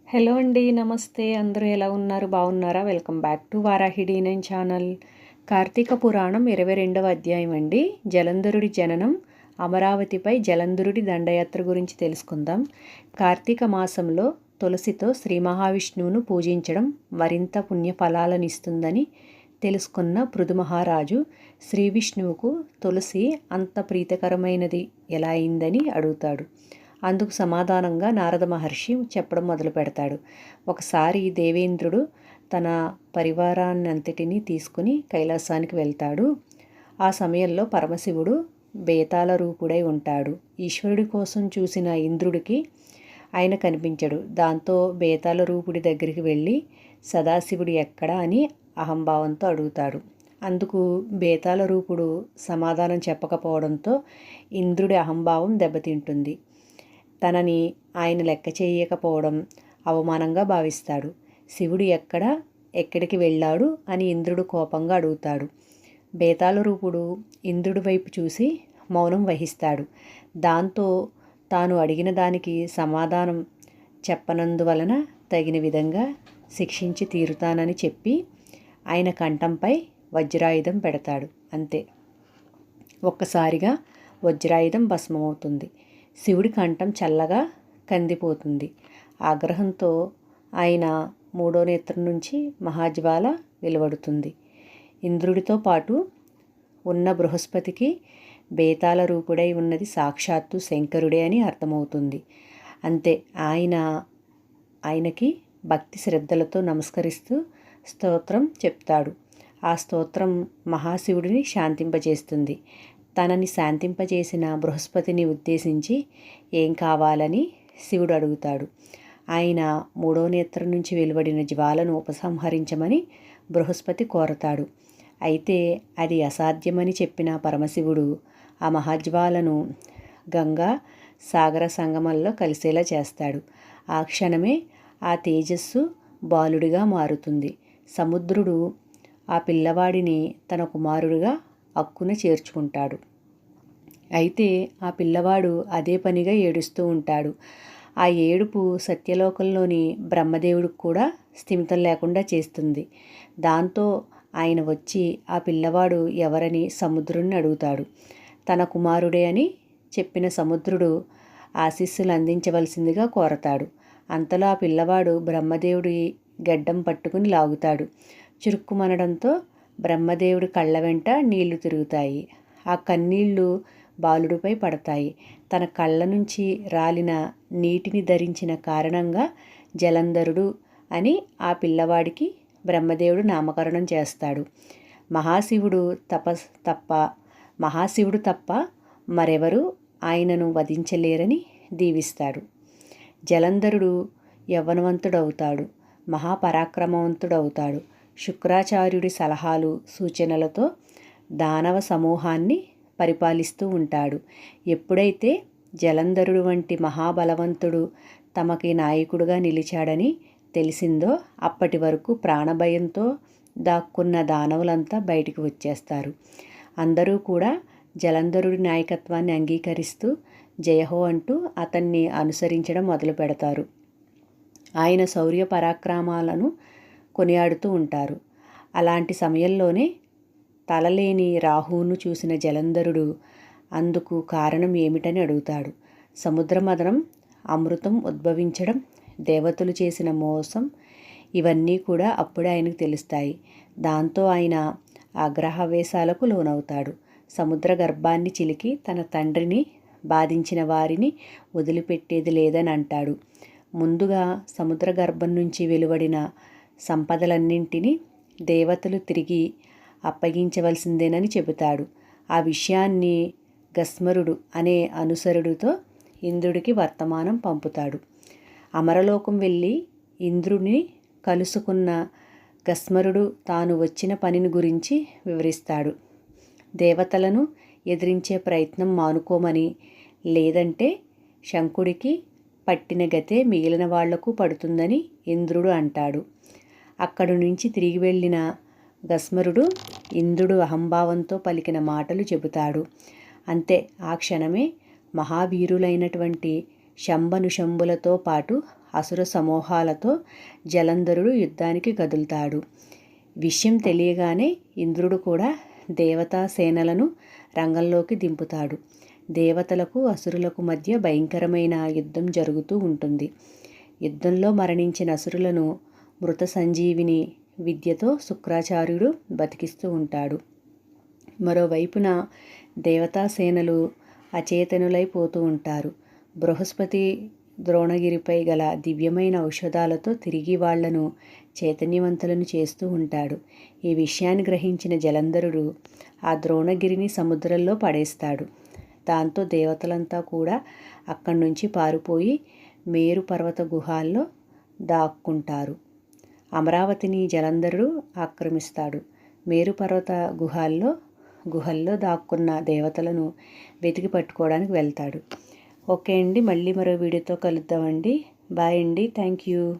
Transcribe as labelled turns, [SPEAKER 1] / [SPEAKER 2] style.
[SPEAKER 1] Hello అండి. నమస్తే. అందరూ ఎలా ఉన్నారు? బాగున్నారా? వెల్కమ్ బ్యాక్ టు వారాహిడి9 ఛానల్. కార్తీక పురాణం 22వ అధ్యాయం అండి. జలంధరుడి జననం, అమరావతిపై జలంధరుడి దండయాత్ర గురించి తెలుసుకుందాం. కార్తీక మాసంలో తులసితో శ్రీ మహావిష్ణువును పూజించడం మరింత పుణ్యఫలాలనిస్తుందని తెలుసుకున్న పృథు మహారాజు శ్రీ విష్ణువుకు తులసి అంత ప్రీతికరమైనది ఎలా అయిందని అడుగుతాడు. అందుకు సమాధానంగా నారద మహర్షి చెప్పడం మొదలు పెడతాడు. ఒకసారి దేవేంద్రుడు తన పరివారాన్నంతటినీ తీసుకుని కైలాసానికి వెళ్తాడు. ఆ సమయంలో పరమశివుడు బేతాళ రూపుడై ఉంటాడు. ఈశ్వరుడి కోసం చూసిన ఇంద్రుడికి ఆయన కనిపించడు. దాంతో బేతాళ రూపుడి దగ్గరికి వెళ్ళి సదాశివుడు ఎక్కడా అని అహంభావంతో అడుగుతాడు. అందుకు బేతాళ రూపుడు సమాధానం చెప్పకపోవడంతో ఇంద్రుడి అహంభావం దెబ్బతింటుంది. తనని ఆయన లెక్క చేయకపోవడం అవమానంగా భావిస్తాడు. శివుడు ఎక్కడికి వెళ్ళాడు అని ఇంద్రుడు కోపంగా అడుగుతాడు. బేతాళ రూపుడు ఇంద్రుడి వైపు చూసి మౌనం వహిస్తాడు. దాంతో తాను అడిగిన దానికి సమాధానం చెప్పనందువలన తగిన విధంగా శిక్షించి తీరుతానని చెప్పి ఆయన కంఠంపై వజ్రాయుధం పెడతాడు. అంతే, ఒక్కసారిగా వజ్రాయుధం భస్మమవుతుంది. శివుడి కంఠం చల్లగా కందిపోతుంది. ఆగ్రహంతో ఆయన మూడో నేత్రం నుంచి మహాజ్వాల వెలువడుతుంది. ఇంద్రుడితో పాటు ఉన్న బృహస్పతికి బేతాళ రూపుడై ఉన్నది సాక్షాత్తు శంకరుడే అని అర్థమవుతుంది. అంతే, ఆయనకి భక్తి శ్రద్ధలతో నమస్కరిస్తూ స్తోత్రం చెప్తాడు. ఆ స్తోత్రం మహాశివుడిని శాంతింపజేస్తుంది. తనని శాంతింపజేసిన బృహస్పతిని ఉద్దేశించి ఏం కావాలని శివుడు అడుగుతాడు. ఆయన మూడో నేత్రం నుంచి వెలువడిన జ్వాలను ఉపసంహరించమని బృహస్పతి కోరతాడు. అయితే అది అసాధ్యమని చెప్పిన పరమశివుడు ఆ మహాజ్వాలను గంగా సాగర సంగమంలో కలిసేలా చేస్తాడు. ఆ క్షణమే ఆ తేజస్సు బాలుడిగా మారుతుంది. సముద్రుడు ఆ పిల్లవాడిని తన కుమారుడిగా అక్కున చేర్చుకుంటాడు. అయితే ఆ పిల్లవాడు అదే పనిగా ఏడుస్తూ ఉంటాడు. ఆ ఏడుపు సత్యలోకంలోని బ్రహ్మదేవుడికి కూడా స్థిమితం లేకుండా చేస్తుంది. దాంతో ఆయన వచ్చి ఆ పిల్లవాడు ఎవరని సముద్రుడిని అడుగుతాడు. తన కుమారుడే అని చెప్పిన సముద్రుడు ఆశీస్సులు అందించవలసిందిగా కోరతాడు. అంతలో ఆ పిల్లవాడు బ్రహ్మదేవుడి గడ్డం పట్టుకుని లాగుతాడు. చురుక్కుమనడంతో బ్రహ్మదేవుడి కళ్ళ వెంట నీళ్లు తిరుగుతాయి. ఆ కన్నీళ్లు బాలుడిపై పడతాయి. తన కళ్ళ నుంచి రాలిన నీటిని ధరించిన కారణంగా జలంధరుడు అని ఆ పిల్లవాడికి బ్రహ్మదేవుడు నామకరణం చేస్తాడు. మహాశివుడు తప్ప మరెవరూ ఆయనను వధించలేరని దీవిస్తాడు. జలంధరుడు యవ్వనవంతుడవుతాడు. మహాపరాక్రమవంతుడవుతాడు. శుక్రాచార్యుడి సలహాలు సూచనలతో దానవ సమూహాన్ని పరిపాలిస్తూ ఉంటాడు. ఎప్పుడైతే జలంధరుడు వంటి మహాబలవంతుడు తమకి నాయకుడుగా నిలిచాడని తెలిసిందో అప్పటి వరకు ప్రాణభయంతో దాక్కున్న దానవులంతా బయటికి వచ్చేస్తారు. అందరూ కూడా జలంధరుడి నాయకత్వాన్ని అంగీకరిస్తూ జయహో అంటూ అతన్ని అనుసరించడం మొదలు పెడతారు. ఆయన శౌర్య పరాక్రమాలను కొనియాడుతూ ఉంటారు. అలాంటి సమయంలోనే తలలేని రాహువును చూసిన జలంధరుడు అందుకు కారణం ఏమిటని అడుగుతాడు. సముద్రమథనం, అమృతం ఉద్భవించడం, దేవతలు చేసిన మోసం ఇవన్నీ కూడా అప్పుడే ఆయనకు తెలుస్తాయి. దాంతో ఆయన ఆగ్రహావేశాలకు లోనవుతాడు. సముద్ర గర్భాన్ని చిలికి తన తండ్రిని బాధించిన వారిని వదిలిపెట్టేది లేదని అంటాడు. ముందుగా సముద్ర గర్భం నుంచి వెలువడిన సంపదలన్నింటినీ దేవతలు తిరిగి అప్పగించవలసిందేనని చెబుతాడు. ఆ విషయాన్ని గస్మరుడు అనే అనుసరుడితో ఇంద్రుడికి వర్తమానం పంపుతాడు. అమరలోకం వెళ్ళి ఇంద్రుడిని కలుసుకున్న గస్మరుడు తాను వచ్చిన పనిని గురించి వివరిస్తాడు. దేవతలను ఎదిరించే ప్రయత్నం మానుకోమని, లేదంటే శంకుడికి పట్టిన గతే మిగిలిన వాళ్లకు పడుతుందని ఇంద్రుడు అంటాడు. అక్కడి నుంచి తిరిగి వెళ్ళిన గస్మరుడు ఇంద్రుడు అహంభావంతో పలికిన మాటలు చెబుతాడు. అంతే, ఆ క్షణమే మహావీరులైనటువంటి శంభనుశంభులతో పాటు అసుర సమూహాలతో జలంధరుడు యుద్ధానికి కదులుతాడు. విషయం తెలియగానే ఇంద్రుడు కూడా దేవతా సేనలను రంగంలోకి దింపుతాడు. దేవతలకు అసురులకు మధ్య భయంకరమైన యుద్ధం జరుగుతూ ఉంటుంది. యుద్ధంలో మరణించిన అసురులను మృత సంజీవిని విద్యతో శుక్రాచార్యుడు బతికిస్తూ ఉంటాడు. మరోవైపున దేవతాసేనలు అచేతనులైపోతూ ఉంటారు. బృహస్పతి ద్రోణగిరిపై గల దివ్యమైన ఔషధాలతో తిరిగి వాళ్లను చైతన్యవంతులను చేస్తూ ఉంటాడు. ఈ విషయాన్ని గ్రహించిన జలంధరుడు ఆ ద్రోణగిరిని సముద్రంలో పడేస్తాడు. దాంతో దేవతలంతా కూడా అక్కడి నుంచి పారిపోయి మేరు పర్వత గుహాల్లో దాక్కుంటారు. అమరావతిని జలంధరుడు ఆక్రమిస్తాడు. మేరు పర్వత గుహల్లో దాక్కున్న దేవతలను వెతికి పట్టుకోవడానికి వెళ్తాడు. ఓకే అండి, మళ్ళీ మరో వీడియోతో కలుద్దామండి. బాయ్ అండి, థ్యాంక్ యూ.